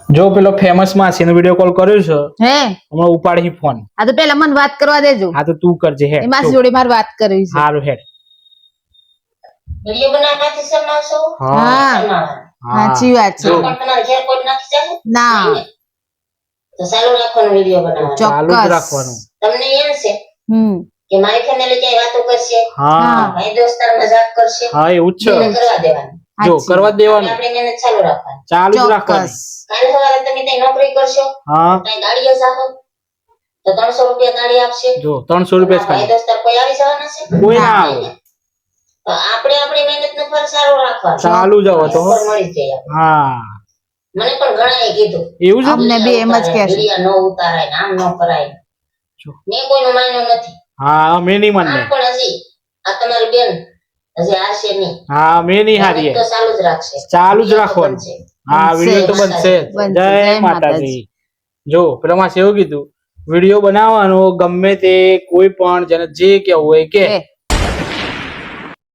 જો પેલો ફેમસ માસી નો વિડિયો કોલ કર્યો છે હે હમણાં ઉપાડી ફોન આ તો પેલા મને વાત કરવા દેજો હા તો તું કરજે હે એ માસી જોડે મારે વાત કરવી છે સારું હેડ વિડિયો બનાવવાથી સમાવશો હા સાચી વાત છે પણ તમારે ઘેર કોઈ નાખી ચાલે ના તો ચાલુ રાખવાનો વિડિયો બનાવવાનો ચાલુ જ ચોક્કસ. રાખવાનું તમને એમ છે કે મારી ફેમિલી ક્યાંય વાતો કરશે હા ભાઈ દોસ્તાર મજાક કરશે હા એવું જ એને છે કરવા દેવાનું જો સાચી કરવા જ દેવાનું આપણે મહેનત ચાલુ રાખવાની ચાલુ જ ચોક્કસ રાખવાની કાલે સવારે તમે ત્યાં નોકરી કરશો હા ત્યાં ગાડીએ જાઓ તો 300 રૂપિયા ગાડી આપશે જો 300 રૂપિયા જ ભાઈ ખાલી દોસ્તાર કોઈ આવી જવાના છે કોઈ ના આવે તો આપણે આપણી મહેનત નું ફળ સારું રાખવાનું ચાલુ જ હવે તો ઉપર મળી જાય આપણે. હા મને પણ ઘણાએ કીધું એવું છે અમને બી એમ જ કહે છે વિડિયા ન ઉતારાય ને આમ ન કરાય જો. મેં કોઈનું માન્યું નથી હા મેં નહીં આમ માનને પણ હજી આ તમારી બેન હજી હારશે નહીં હા મેં નહીં હારી મહેનત તો ચાલુ જ રાખશે ચાલુ જ વિડિયો તો રાખવાનું બનશે. હા વિડિયો તો બનશે. બનશે જ. જય માતાજી જો પેલા માસે એવું કીધું વિડિયો બનાવવાનો ગમે તે કોઈ પણ જેને જે કેવું હોય કે કે